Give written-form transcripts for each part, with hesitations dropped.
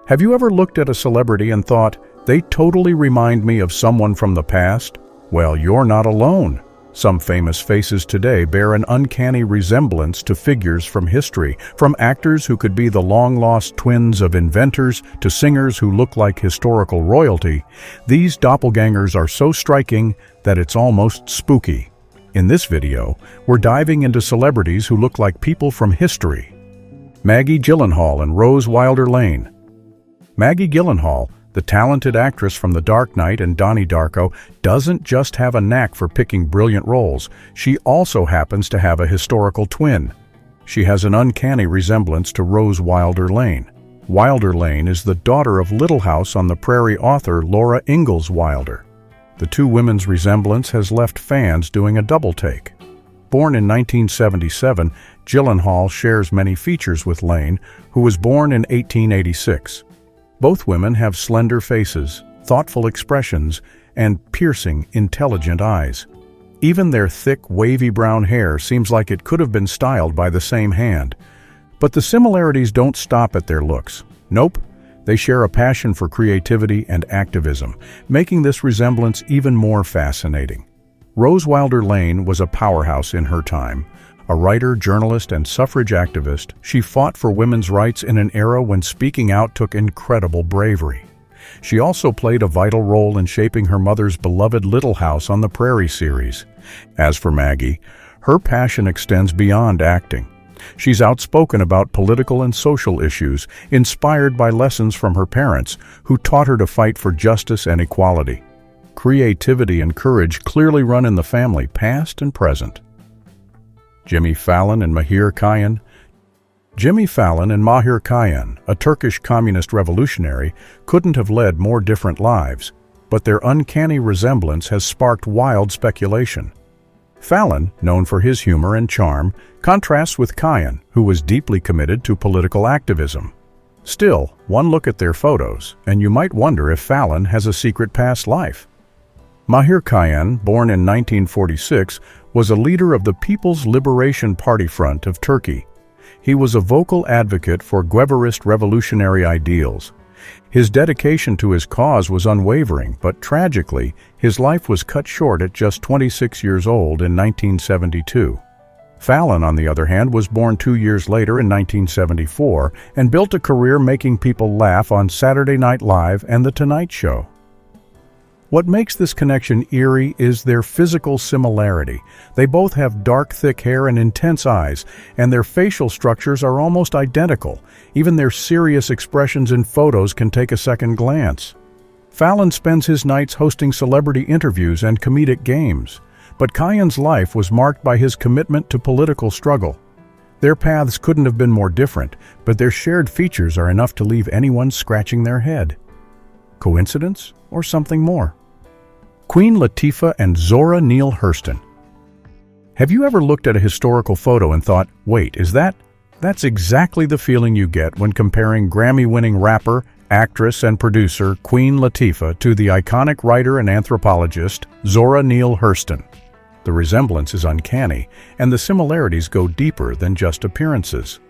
Have you ever looked at a celebrity and thought, they totally remind me of someone from the past? Well, you're not alone. Some famous faces today bear an uncanny resemblance to figures from history, from actors who could be the long-lost twins of inventors to singers who look like historical royalty. These doppelgangers are so striking that it's almost spooky. In this video, we're diving into celebrities who look like people from history. Maggie Gyllenhaal and Rose Wilder Lane. Maggie Gyllenhaal, the talented actress from The Dark Knight and Donnie Darko, doesn't just have a knack for picking brilliant roles, she also happens to have a historical twin. She has an uncanny resemblance to Rose Wilder Lane. Wilder Lane is the daughter of Little House on the Prairie author Laura Ingalls Wilder. The two women's resemblance has left fans doing a double take. Born in 1977, Gyllenhaal shares many features with Lane, who was born in 1886. Both women have slender faces, thoughtful expressions, and piercing, intelligent eyes. Even their thick, wavy brown hair seems like it could have been styled by the same hand. But the similarities don't stop at their looks. Nope, they share a passion for creativity and activism, making this resemblance even more fascinating. Rose Wilder Lane was a powerhouse in her time. A writer, journalist, and suffrage activist, she fought for women's rights in an era when speaking out took incredible bravery. She also played a vital role in shaping her mother's beloved Little House on the Prairie series. As for Maggie, her passion extends beyond acting. She's outspoken about political and social issues, inspired by lessons from her parents, who taught her to fight for justice and equality. Creativity and courage clearly run in the family, past and present. Jimmy Fallon and Mahir Kayhan. Jimmy Fallon and Mahir Kayhan, a Turkish communist revolutionary, couldn't have led more different lives, but their uncanny resemblance has sparked wild speculation. Fallon, known for his humor and charm, contrasts with Kayhan, who was deeply committed to political activism. Still, one look at their photos, and you might wonder if Fallon has a secret past life. Mahir Kayhan, born in 1946, was a leader of the People's Liberation Party Front of Turkey. He was a vocal advocate for Guevarist revolutionary ideals. His dedication to his cause was unwavering, but tragically, his life was cut short at just 26 years old in 1972. Fallon, on the other hand, was born 2 years later in 1974 and built a career making people laugh on Saturday Night Live and The Tonight Show. What makes this connection eerie is their physical similarity. They both have dark, thick hair and intense eyes, and their facial structures are almost identical. Even their serious expressions in photos can take a second glance. Fallon spends his nights hosting celebrity interviews and comedic games, but Kayhan's life was marked by his commitment to political struggle. Their paths couldn't have been more different, but their shared features are enough to leave anyone scratching their head. Coincidence or something more? Queen Latifah and Zora Neale Hurston. Have you ever looked at a historical photo and thought, wait, that's exactly the feeling you get when comparing Grammy-winning rapper, actress, and producer Queen Latifah to the iconic writer and anthropologist Zora Neale Hurston. The resemblance is uncanny, and the similarities go deeper than just appearances.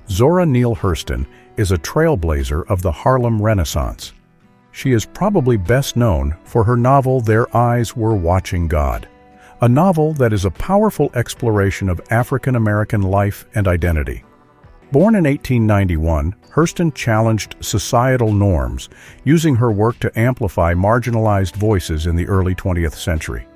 Zora Neale Hurston is a trailblazer of the Harlem Renaissance. She is probably best known for her novel Their Eyes Were Watching God, a novel that is a powerful exploration of African American life and identity. Born in 1891, Hurston challenged societal norms, using her work to amplify marginalized voices in the early 20th century.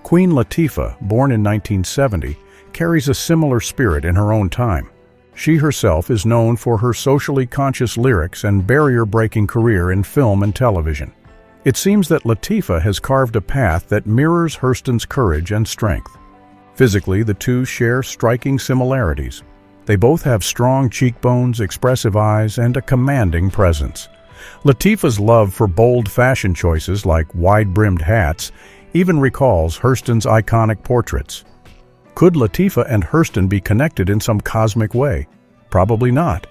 Queen Latifah, born in 1970, carries a similar spirit in her own time. She herself is known for her socially conscious lyrics and barrier-breaking career in film and television. It seems that Latifah has carved a path that mirrors Hurston's courage and strength. Physically, the two share striking similarities. They both have strong cheekbones, expressive eyes, and a commanding presence. Latifah's love for bold fashion choices like wide-brimmed hats even recalls Hurston's iconic portraits. Could Latifah and Hurston be connected in some cosmic way? Probably not.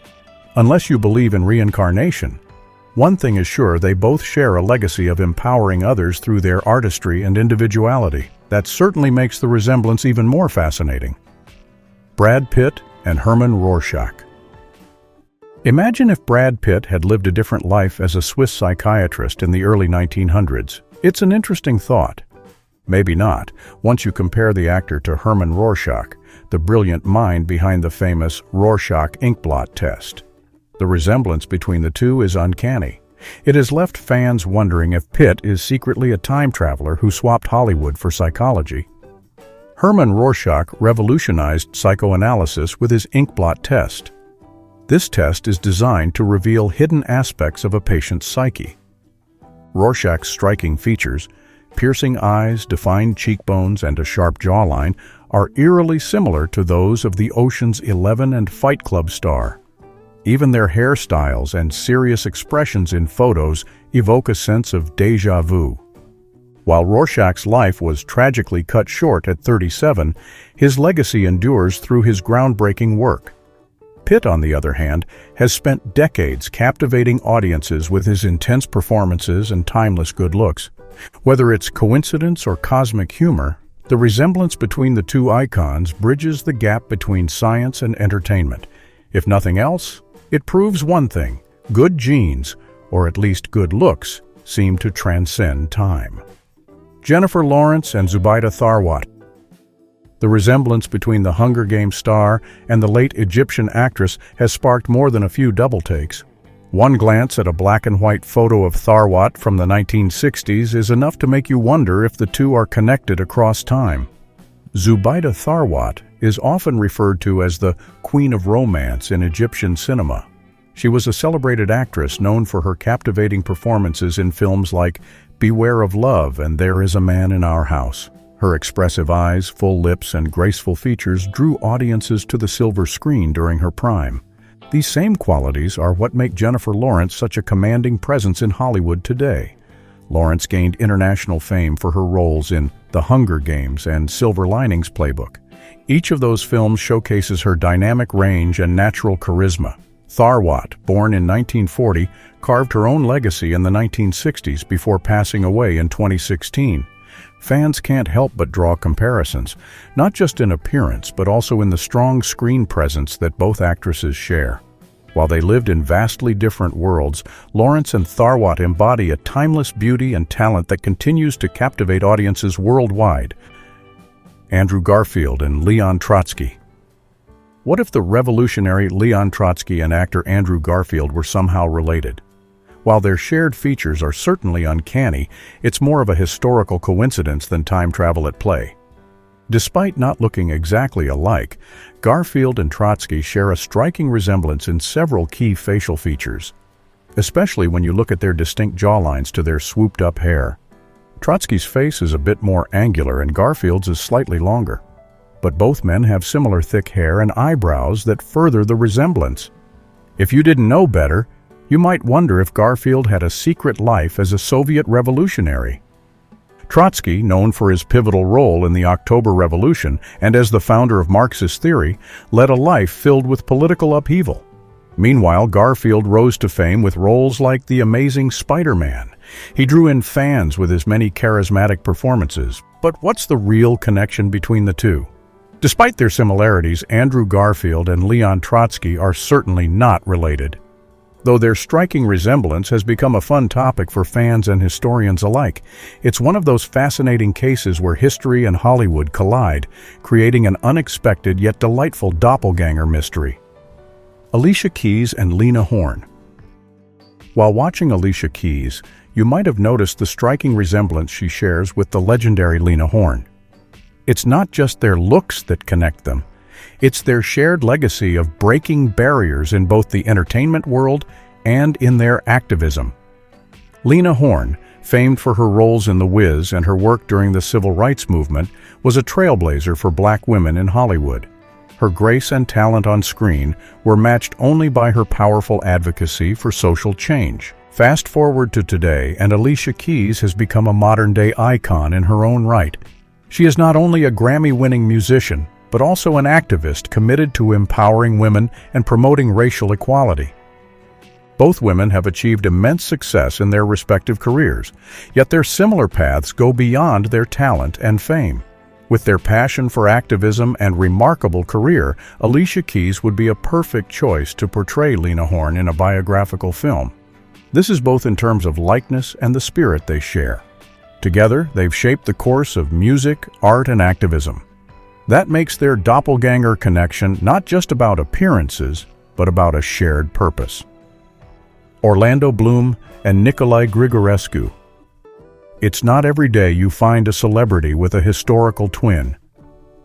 Unless you believe in reincarnation. One thing is sure, they both share a legacy of empowering others through their artistry and individuality. That certainly makes the resemblance even more fascinating. Brad Pitt and Herman Rorschach. Imagine if Brad Pitt had lived a different life as a Swiss psychiatrist in the early 1900s. It's an interesting thought. Maybe not, once you compare the actor to Herman Rorschach, the brilliant mind behind the famous Rorschach inkblot test. The resemblance between the two is uncanny. It has left fans wondering if Pitt is secretly a time traveler who swapped Hollywood for psychology. Herman Rorschach revolutionized psychoanalysis with his inkblot test. This test is designed to reveal hidden aspects of a patient's psyche. Rorschach's striking features, piercing eyes, defined cheekbones, and a sharp jawline, are eerily similar to those of the Ocean's 11 and Fight Club star. Even their hairstyles and serious expressions in photos evoke a sense of déjà vu. While Rorschach's life was tragically cut short at 37, his legacy endures through his groundbreaking work. Pitt, on the other hand, has spent decades captivating audiences with his intense performances and timeless good looks. Whether it's coincidence or cosmic humor, the resemblance between the two icons bridges the gap between science and entertainment. If nothing else, it proves one thing: good genes, or at least good looks, seem to transcend time. Jennifer Lawrence and Zubaida Tharwat. The resemblance between the Hunger Games star and the late Egyptian actress has sparked more than a few double takes. One glance at a black and white photo of Tharwat from the 1960s is enough to make you wonder if the two are connected across time. Zubaida Tharwat is often referred to as the Queen of Romance in Egyptian cinema. She was a celebrated actress known for her captivating performances in films like Beware of Love and There Is a Man in Our House. Her expressive eyes, full lips, and graceful features drew audiences to the silver screen during her prime. These same qualities are what make Jennifer Lawrence such a commanding presence in Hollywood today. Lawrence gained international fame for her roles in The Hunger Games and Silver Linings Playbook. Each of those films showcases her dynamic range and natural charisma. Tharwat, born in 1940, carved her own legacy in the 1960s before passing away in 2016. Fans can't help but draw comparisons, not just in appearance but also in the strong screen presence that both actresses share. While they lived in vastly different worlds, Lawrence and Tharwat embody a timeless beauty and talent that continues to captivate audiences worldwide. Andrew Garfield and Leon Trotsky. What if the revolutionary Leon Trotsky and actor Andrew Garfield were somehow related? While their shared features are certainly uncanny, it's more of a historical coincidence than time travel at play. Despite not looking exactly alike, Garfield and Trotsky share a striking resemblance in several key facial features, especially when you look at their distinct jawlines to their swooped-up hair. Trotsky's face is a bit more angular and Garfield's is slightly longer. But both men have similar thick hair and eyebrows that further the resemblance. If you didn't know better, you might wonder if Garfield had a secret life as a Soviet revolutionary. Trotsky, known for his pivotal role in the October Revolution and as the founder of Marxist theory, led a life filled with political upheaval. Meanwhile, Garfield rose to fame with roles like the Amazing Spider-Man. He drew in fans with his many charismatic performances. But what's the real connection between the two? Despite their similarities, Andrew Garfield and Leon Trotsky are certainly not related. Though their striking resemblance has become a fun topic for fans and historians alike, it's one of those fascinating cases where history and Hollywood collide, creating an unexpected yet delightful doppelganger mystery. Alicia Keys and Lena Horne. While watching Alicia Keys, you might have noticed the striking resemblance she shares with the legendary Lena Horne. It's not just their looks that connect them. It's their shared legacy of breaking barriers in both the entertainment world and in their activism. Lena Horne, famed for her roles in The Wiz and her work during the Civil Rights Movement, was a trailblazer for black women in Hollywood. Her grace and talent on screen were matched only by her powerful advocacy for social change. Fast forward to today, and Alicia Keys has become a modern-day icon in her own right. She is not only a Grammy-winning musician, but also an activist committed to empowering women and promoting racial equality. Both women have achieved immense success in their respective careers, yet their similar paths go beyond their talent and fame. With their passion for activism and remarkable career, Alicia Keys would be a perfect choice to portray Lena Horne in a biographical film. This is both in terms of likeness and the spirit they share. Together, they've shaped the course of music, art, and activism. That makes their doppelganger connection not just about appearances, but about a shared purpose. Orlando Bloom and Nicolae Grigorescu. It's not every day you find a celebrity with a historical twin.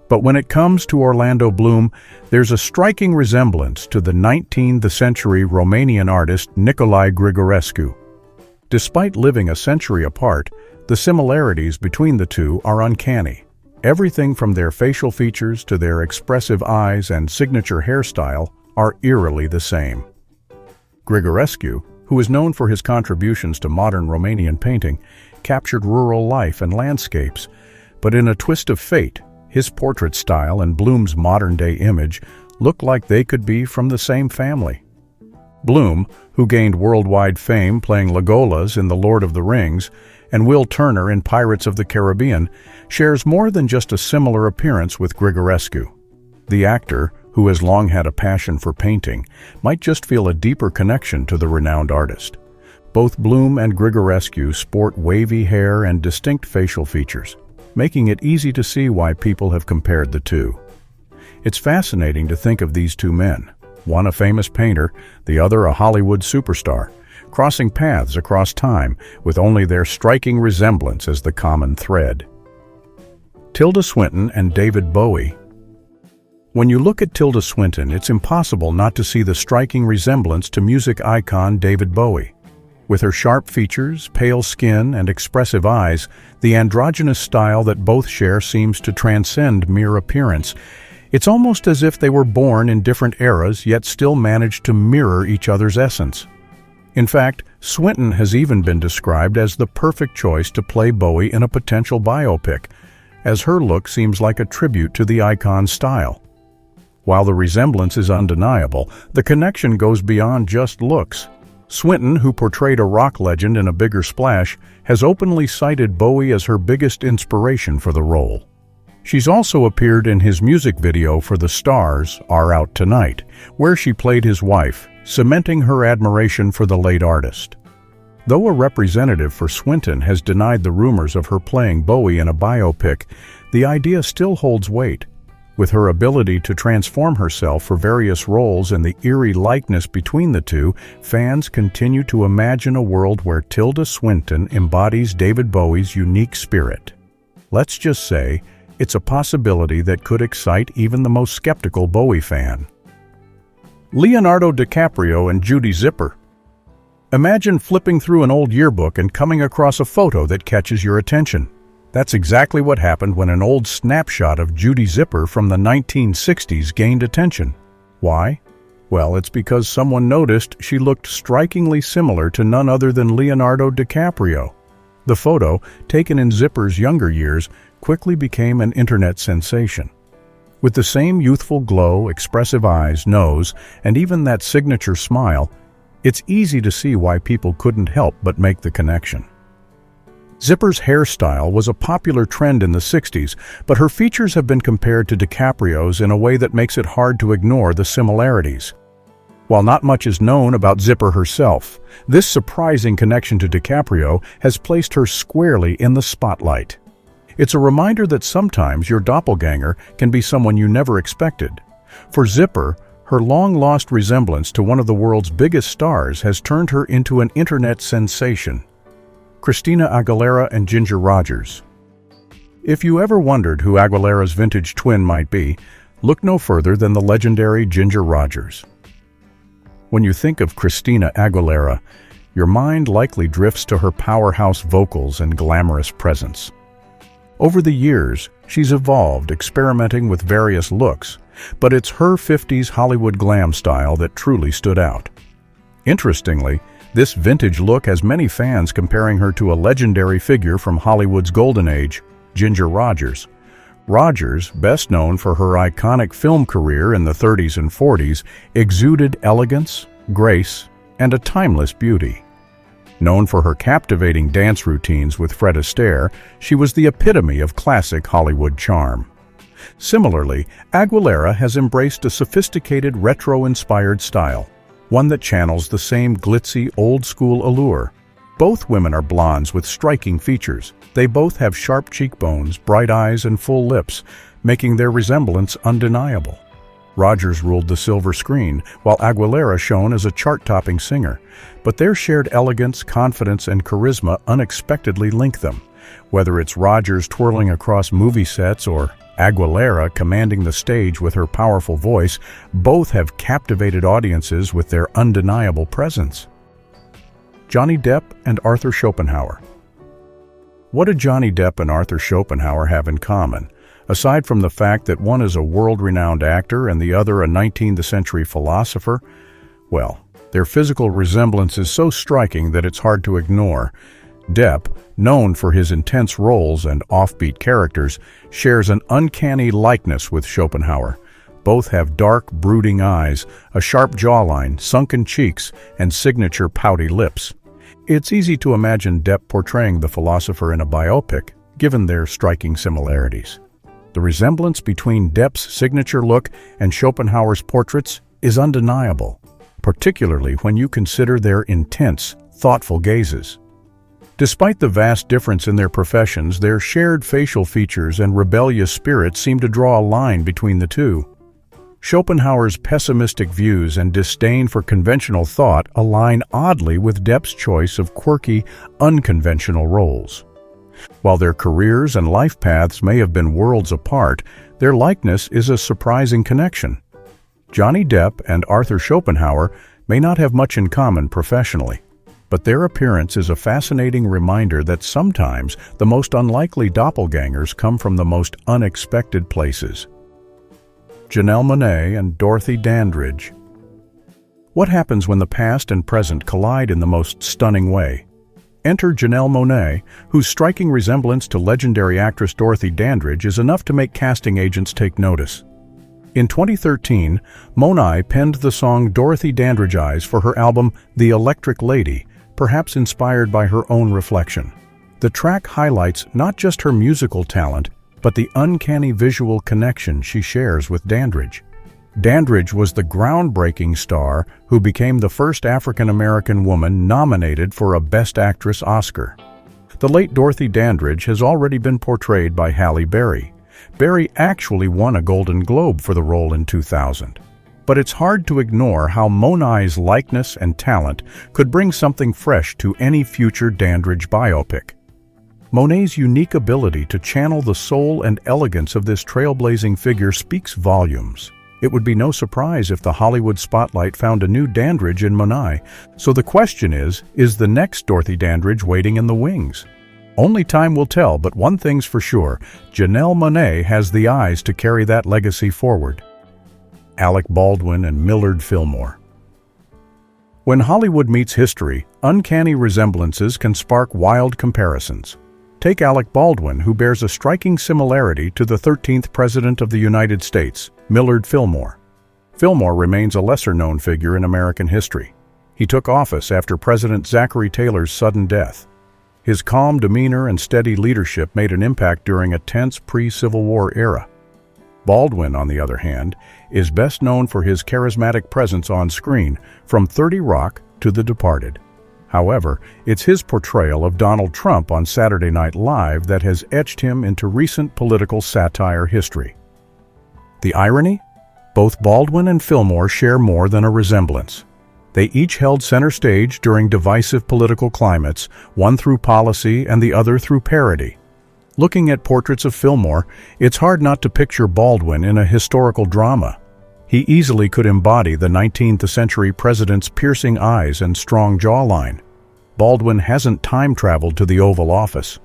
But when it comes to Orlando Bloom, there's a striking resemblance to the 19th century Romanian artist Nicolae Grigorescu. Despite living a century apart, the similarities between the two are uncanny. Everything from their facial features to their expressive eyes and signature hairstyle are eerily the same. Grigorescu, who is known for his contributions to modern Romanian painting, captured rural life and landscapes, but in a twist of fate, his portrait style and Bloom's modern-day image look like they could be from the same family. Bloom, who gained worldwide fame playing Legolas in The Lord of the Rings and Will Turner in Pirates of the Caribbean, shares more than just a similar appearance with Grigorescu. The actor, who has long had a passion for painting, might just feel a deeper connection to the renowned artist. Both Bloom and Grigorescu sport wavy hair and distinct facial features, making it easy to see why people have compared the two. It's fascinating to think of these two men, one a famous painter, the other a Hollywood superstar, crossing paths across time with only their striking resemblance as the common thread. Tilda Swinton and David Bowie. When you look at Tilda Swinton, it's impossible not to see the striking resemblance to music icon David Bowie. With her sharp features, pale skin, and expressive eyes, the androgynous style that both share seems to transcend mere appearance. It's almost as if they were born in different eras yet still managed to mirror each other's essence. In fact, Swinton has even been described as the perfect choice to play Bowie in a potential biopic, as her look seems like a tribute to the icon's style. While the resemblance is undeniable, the connection goes beyond just looks. Swinton, who portrayed a rock legend in A Bigger Splash, has openly cited Bowie as her biggest inspiration for the role. She's also appeared in his music video for The Stars Are Out Tonight, where she played his wife, cementing her admiration for the late artist. Though a representative for Swinton has denied the rumors of her playing Bowie in a biopic, the idea still holds weight. With her ability to transform herself for various roles and the eerie likeness between the two, fans continue to imagine a world where Tilda Swinton embodies David Bowie's unique spirit. Let's just say, it's a possibility that could excite even the most skeptical Bowie fan. Leonardo DiCaprio and Judy Zipper. Imagine flipping through an old yearbook and coming across a photo that catches your attention. That's exactly what happened when an old snapshot of Judy Zipper from the 1960s gained attention. Why? Well, it's because someone noticed she looked strikingly similar to none other than Leonardo DiCaprio. The photo, taken in Zipper's younger years, quickly became an internet sensation. With the same youthful glow, expressive eyes, nose, and even that signature smile, it's easy to see why people couldn't help but make the connection. Zipper's hairstyle was a popular trend in the 60s, but her features have been compared to DiCaprio's in a way that makes it hard to ignore the similarities. While not much is known about Zipper herself, this surprising connection to DiCaprio has placed her squarely in the spotlight. It's a reminder that sometimes your doppelganger can be someone you never expected. For Zipper, her long-lost resemblance to one of the world's biggest stars has turned her into an internet sensation. Christina Aguilera and Ginger Rogers. If you ever wondered who Aguilera's vintage twin might be, look no further than the legendary Ginger Rogers. When you think of Christina Aguilera, your mind likely drifts to her powerhouse vocals and glamorous presence. Over the years, she's evolved, experimenting with various looks, but it's her 50s Hollywood glam style that truly stood out. Interestingly, this vintage look has many fans comparing her to a legendary figure from Hollywood's golden age, Ginger Rogers. Rogers, best known for her iconic film career in the 30s and 40s, exuded elegance, grace, and a timeless beauty. Known for her captivating dance routines with Fred Astaire, she was the epitome of classic Hollywood charm. Similarly, Aguilera has embraced a sophisticated retro-inspired style, one that channels the same glitzy, old-school allure. Both women are blondes with striking features. They both have sharp cheekbones, bright eyes, and full lips, making their resemblance undeniable. Rogers ruled the silver screen, while Aguilera shone as a chart-topping singer. But their shared elegance, confidence, and charisma unexpectedly link them. Whether it's Rogers twirling across movie sets or Aguilera commanding the stage with her powerful voice, both have captivated audiences with their undeniable presence. Johnny Depp and Arthur Schopenhauer. What do Johnny Depp and Arthur Schopenhauer have in common? Aside from the fact that one is a world-renowned actor and the other a 19th-century philosopher, well, their physical resemblance is so striking that it's hard to ignore. Depp, known for his intense roles and offbeat characters, shares an uncanny likeness with Schopenhauer. Both have dark, brooding eyes, a sharp jawline, sunken cheeks, and signature pouty lips. It's easy to imagine Depp portraying the philosopher in a biopic, given their striking similarities. The resemblance between Depp's signature look and Schopenhauer's portraits is undeniable, particularly when you consider their intense, thoughtful gazes. Despite the vast difference in their professions, their shared facial features and rebellious spirit seem to draw a line between the two. Schopenhauer's pessimistic views and disdain for conventional thought align oddly with Depp's choice of quirky, unconventional roles. While their careers and life paths may have been worlds apart, their likeness is a surprising connection. Johnny Depp and Arthur Schopenhauer may not have much in common professionally, but their appearance is a fascinating reminder that sometimes the most unlikely doppelgangers come from the most unexpected places. Janelle Monáe and Dorothy Dandridge. What happens when the past and present collide in the most stunning way? Enter Janelle Monáe, whose striking resemblance to legendary actress Dorothy Dandridge is enough to make casting agents take notice. In 2013, Monáe penned the song Dorothy Dandridge Eyes for her album The Electric Lady, perhaps inspired by her own reflection. The track highlights not just her musical talent, but the uncanny visual connection she shares with Dandridge. Dandridge was the groundbreaking star who became the first African-American woman nominated for a Best Actress Oscar. The late Dorothy Dandridge has already been portrayed by Halle Berry. Berry actually won a Golden Globe for the role in 2000. But it's hard to ignore how Monáe's likeness and talent could bring something fresh to any future Dandridge biopic. Monáe's unique ability to channel the soul and elegance of this trailblazing figure speaks volumes. It would be no surprise if the Hollywood spotlight found a new Dandridge in Monáe. So the question is the next Dorothy Dandridge waiting in the wings? Only time will tell, but one thing's for sure, Janelle Monáe has the eyes to carry that legacy forward. Alec Baldwin and Millard Fillmore. When Hollywood meets history, uncanny resemblances can spark wild comparisons. Take Alec Baldwin, who bears a striking similarity to the 13th President of the United States, Millard Fillmore. Fillmore remains a lesser-known figure in American history. He took office after President Zachary Taylor's sudden death. His calm demeanor and steady leadership made an impact during a tense pre-Civil War era. Baldwin, on the other hand, is best known for his charismatic presence on screen, from 30 Rock to The Departed. However, it's his portrayal of Donald Trump on Saturday Night Live that has etched him into recent political satire history. The irony? Both Baldwin and Fillmore share more than a resemblance. They each held center stage during divisive political climates, one through policy and the other through parody. Looking at portraits of Fillmore, it's hard not to picture Baldwin in a historical drama. He easily could embody the 19th century president's piercing eyes and strong jawline. Baldwin hasn't time-traveled to the Oval Office,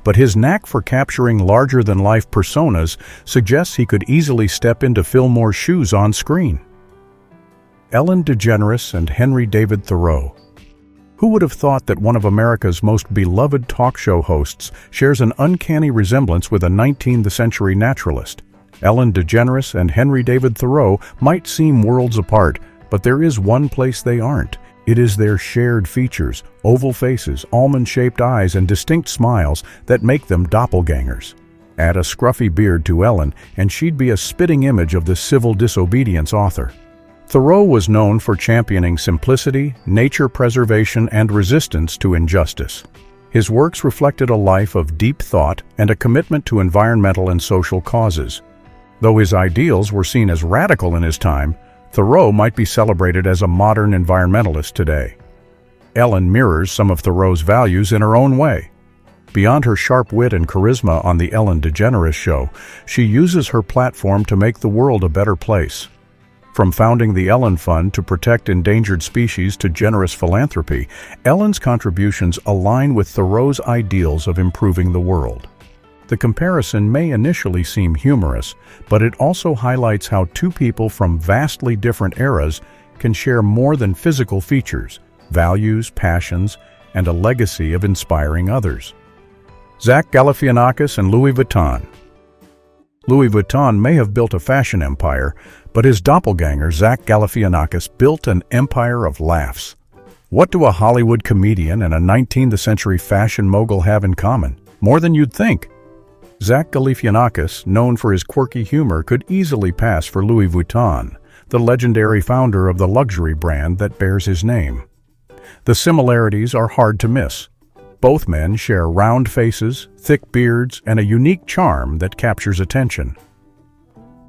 but his knack for capturing larger-than-life personas suggests he could easily step into Fillmore's shoes on screen. Ellen DeGeneres and Henry David Thoreau. Who would have thought that one of America's most beloved talk show hosts shares an uncanny resemblance with a 19th century naturalist? Ellen DeGeneres and Henry David Thoreau might seem worlds apart, but there is one place they aren't. It is their shared features, oval faces, almond-shaped eyes, and distinct smiles that make them doppelgangers. Add a scruffy beard to Ellen, and she'd be a spitting image of the civil disobedience author. Thoreau was known for championing simplicity, nature preservation, and resistance to injustice. His works reflected a life of deep thought and a commitment to environmental and social causes. Though his ideals were seen as radical in his time, Thoreau might be celebrated as a modern environmentalist today. Ellen mirrors some of Thoreau's values in her own way. Beyond her sharp wit and charisma on The Ellen DeGeneres Show, she uses her platform to make the world a better place. From founding the Ellen Fund to protect endangered species to generous philanthropy, Ellen's contributions align with Thoreau's ideals of improving the world. The comparison may initially seem humorous, but it also highlights how two people from vastly different eras can share more than physical features, values, passions, and a legacy of inspiring others. Zach Galifianakis and Louis Vuitton. Louis Vuitton may have built a fashion empire, but his doppelganger, Zach Galifianakis, built an empire of laughs. What do a Hollywood comedian and a 19th century fashion mogul have in common? More than you'd think. Zach Galifianakis, known for his quirky humor, could easily pass for Louis Vuitton, the legendary founder of the luxury brand that bears his name. The similarities are hard to miss. Both men share round faces, thick beards, and a unique charm that captures attention.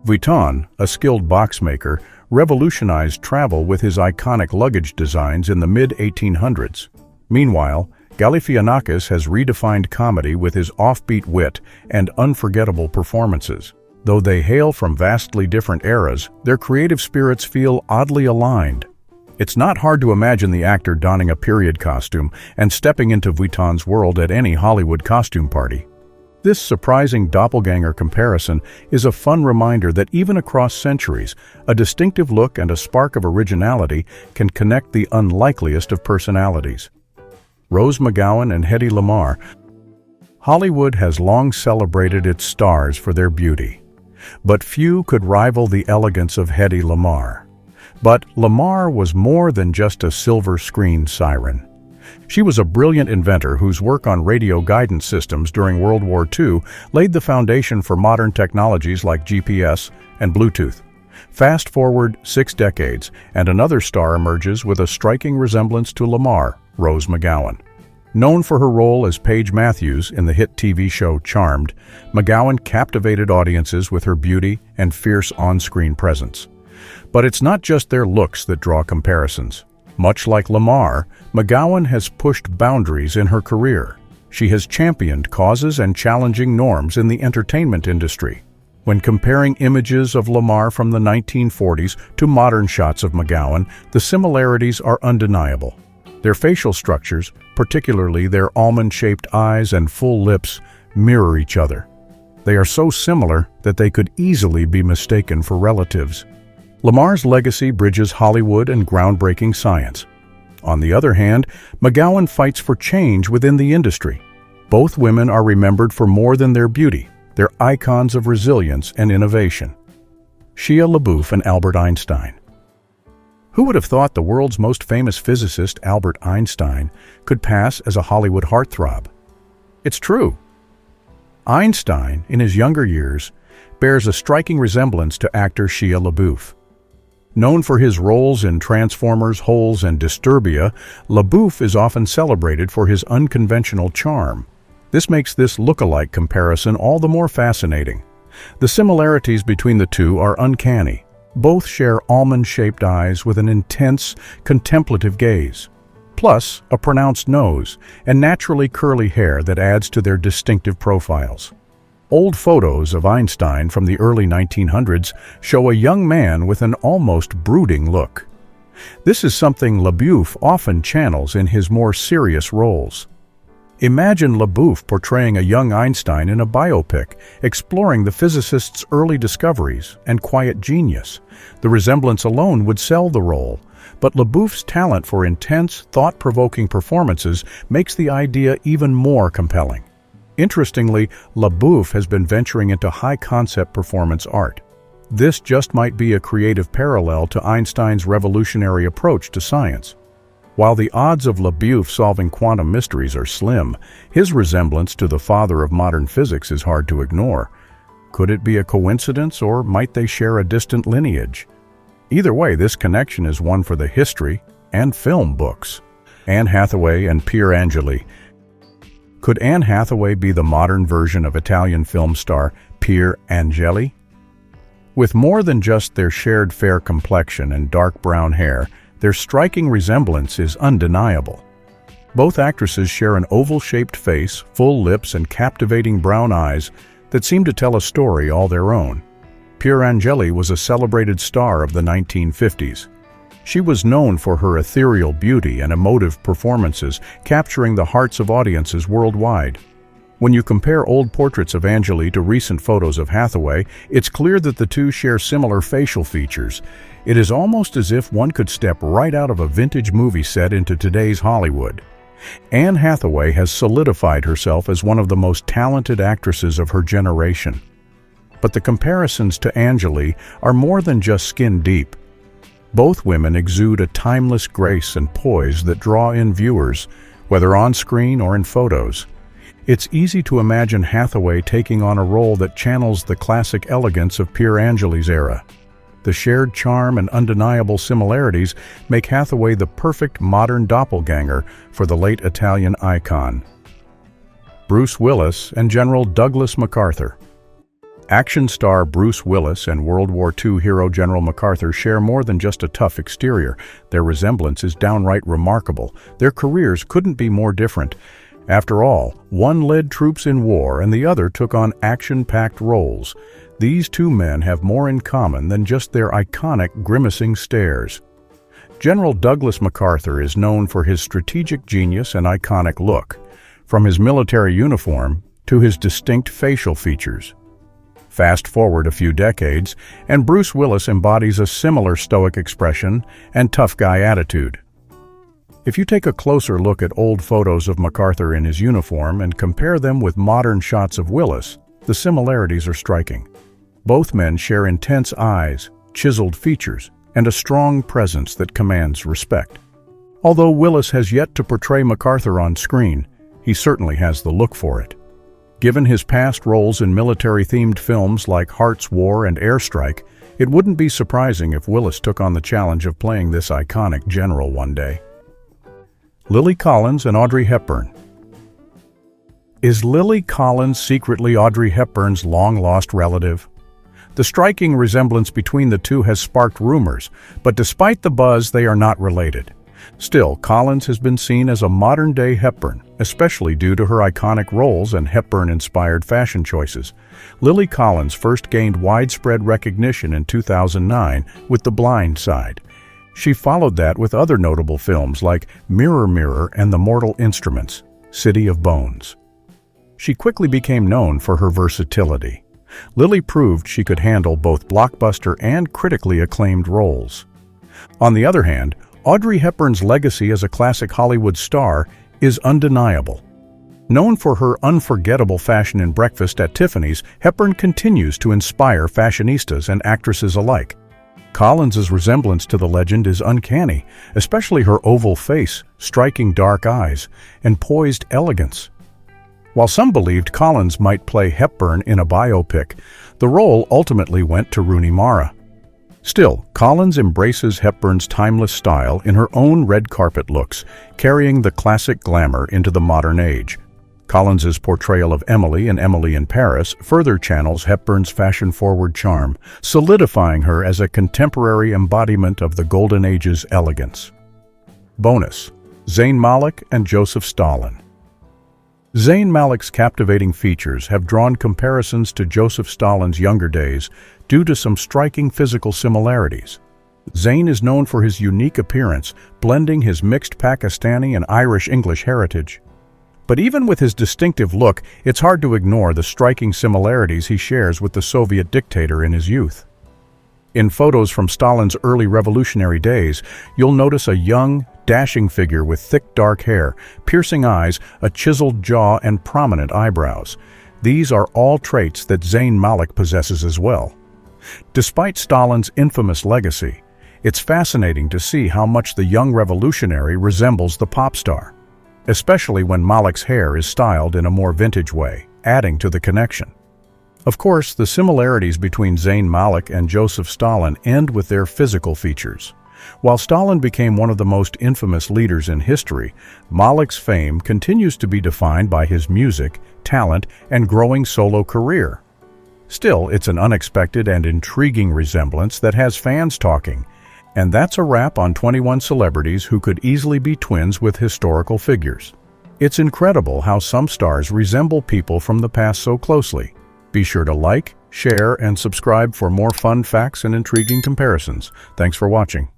Vuitton, a skilled boxmaker, revolutionized travel with his iconic luggage designs in the mid-1800s. Meanwhile, Galifianakis has redefined comedy with his offbeat wit and unforgettable performances. Though they hail from vastly different eras, their creative spirits feel oddly aligned. It's not hard to imagine the actor donning a period costume and stepping into Vuitton's world at any Hollywood costume party. This surprising doppelganger comparison is a fun reminder that even across centuries, a distinctive look and a spark of originality can connect the unlikeliest of personalities. Rose McGowan and Hedy Lamarr. Hollywood has long celebrated its stars for their beauty, but few could rival the elegance of Hedy Lamarr. But Lamarr was more than just a silver screen siren. She was a brilliant inventor whose work on radio guidance systems during World War II laid the foundation for modern technologies like GPS and Bluetooth. Fast forward 6 decades, and another star emerges with a striking resemblance to Lamarr, Rose McGowan. Known for her role as Paige Matthews in the hit TV show Charmed, McGowan captivated audiences with her beauty and fierce on-screen presence. But it's not just their looks that draw comparisons. Much like Lamarr, McGowan has pushed boundaries in her career. She has championed causes and challenging norms in the entertainment industry. When comparing images of Lamarr from the 1940s to modern shots of McGowan, the similarities are undeniable. Their facial structures, particularly their almond-shaped eyes and full lips, mirror each other. They are so similar that they could easily be mistaken for relatives. Lamarr's legacy bridges Hollywood and groundbreaking science. On the other hand, McGowan fights for change within the industry. Both women are remembered for more than their beauty. They're icons of resilience and innovation. Shia LaBeouf and Albert Einstein. Who would have thought the world's most famous physicist, Albert Einstein, could pass as a Hollywood heartthrob? It's true. Einstein, in his younger years, bears a striking resemblance to actor Shia LaBeouf. Known for his roles in Transformers, Holes, and Disturbia, LaBeouf is often celebrated for his unconventional charm. This makes this look-alike comparison all the more fascinating. The similarities between the two are uncanny. Both share almond-shaped eyes with an intense, contemplative gaze, plus a pronounced nose and naturally curly hair that adds to their distinctive profiles. Old photos of Einstein from the early 1900s show a young man with an almost brooding look. This is something LaBeouf often channels in his more serious roles. Imagine LaBeouf portraying a young Einstein in a biopic, exploring the physicist's early discoveries and quiet genius. The resemblance alone would sell the role, but LaBeouf's talent for intense, thought-provoking performances makes the idea even more compelling. Interestingly, LaBeouf has been venturing into high-concept performance art. This just might be a creative parallel to Einstein's revolutionary approach to science. While the odds of LaBeouf solving quantum mysteries are slim, his resemblance to the father of modern physics is hard to ignore. Could it be a coincidence, or might they share a distant lineage? Either way, this connection is one for the history and film books. Anne Hathaway and Pier Angeli. Could Anne Hathaway be the modern version of Italian film star Pier Angeli? With more than just their shared fair complexion and dark brown hair, their striking resemblance is undeniable. Both actresses share an oval-shaped face, full lips, and captivating brown eyes that seem to tell a story all their own. Pier Angeli was a celebrated star of the 1950s. She was known for her ethereal beauty and emotive performances, capturing the hearts of audiences worldwide. When you compare old portraits of Angeli to recent photos of Hathaway, it's clear that the two share similar facial features. It is almost as if one could step right out of a vintage movie set into today's Hollywood. Anne Hathaway has solidified herself as one of the most talented actresses of her generation. But the comparisons to Angeli are more than just skin deep. Both women exude a timeless grace and poise that draw in viewers, whether on screen or in photos. It's easy to imagine Hathaway taking on a role that channels the classic elegance of Pier Angeli's era. The shared charm and undeniable similarities make Hathaway the perfect modern doppelganger for the late Italian icon. Bruce Willis and General Douglas MacArthur. Action star Bruce Willis and World War II hero General MacArthur share more than just a tough exterior. Their resemblance is downright remarkable. Their careers couldn't be more different. After all, one led troops in war and the other took on action-packed roles. These two men have more in common than just their iconic grimacing stares. General Douglas MacArthur is known for his strategic genius and iconic look, from his military uniform to his distinct facial features. Fast forward a few decades, and Bruce Willis embodies a similar stoic expression and tough guy attitude. If you take a closer look at old photos of MacArthur in his uniform and compare them with modern shots of Willis, the similarities are striking. Both men share intense eyes, chiseled features, and a strong presence that commands respect. Although Willis has yet to portray MacArthur on screen, he certainly has the look for it. Given his past roles in military-themed films like Hearts, War, and Airstrike, it wouldn't be surprising if Willis took on the challenge of playing this iconic general one day. Lily Collins and Audrey Hepburn. Is Lily Collins secretly Audrey Hepburn's long-lost relative? The striking resemblance between the two has sparked rumors, but despite the buzz, they are not related. Still, Collins has been seen as a modern-day Hepburn, especially due to her iconic roles and Hepburn-inspired fashion choices. Lily Collins first gained widespread recognition in 2009 with The Blind Side. She followed that with other notable films like Mirror, Mirror and The Mortal Instruments, City of Bones. She quickly became known for her versatility. Lily proved she could handle both blockbuster and critically acclaimed roles. On the other hand, Audrey Hepburn's legacy as a classic Hollywood star is undeniable. Known for her unforgettable fashion in Breakfast at Tiffany's, Hepburn continues to inspire fashionistas and actresses alike. Collins's resemblance to the legend is uncanny, especially her oval face, striking dark eyes, and poised elegance. While some believed Collins might play Hepburn in a biopic, the role ultimately went to Rooney Mara. Still, Collins embraces Hepburn's timeless style in her own red carpet looks, carrying the classic glamour into the modern age. Collins's portrayal of Emily in Emily in Paris further channels Hepburn's fashion-forward charm, solidifying her as a contemporary embodiment of the Golden Age's elegance. Bonus: Zayn Malik and Joseph Stalin. Zayn Malik's captivating features have drawn comparisons to Joseph Stalin's younger days due to some striking physical similarities. Zayn is known for his unique appearance, blending his mixed Pakistani and Irish-English heritage. But even with his distinctive look, it's hard to ignore the striking similarities he shares with the Soviet dictator in his youth. In photos from Stalin's early revolutionary days, you'll notice a young, dashing figure with thick dark hair, piercing eyes, a chiseled jaw, and prominent eyebrows. These are all traits that Zayn Malik possesses as well. Despite Stalin's infamous legacy, It's fascinating to see how much the young revolutionary resembles the pop star, especially when Malik's hair is styled in a more vintage way, adding to the connection. Of course, the similarities between Zayn Malik and Joseph Stalin end with their physical features. While Stalin became one of the most infamous leaders in history, Malik's fame continues to be defined by his music, talent, and growing solo career. Still, it's an unexpected and intriguing resemblance that has fans talking. And that's a wrap on 21 celebrities who could easily be twins with historical figures. It's incredible how some stars resemble people from the past so closely. Be sure to like, share, and subscribe for more fun facts and intriguing comparisons. Thanks for watching.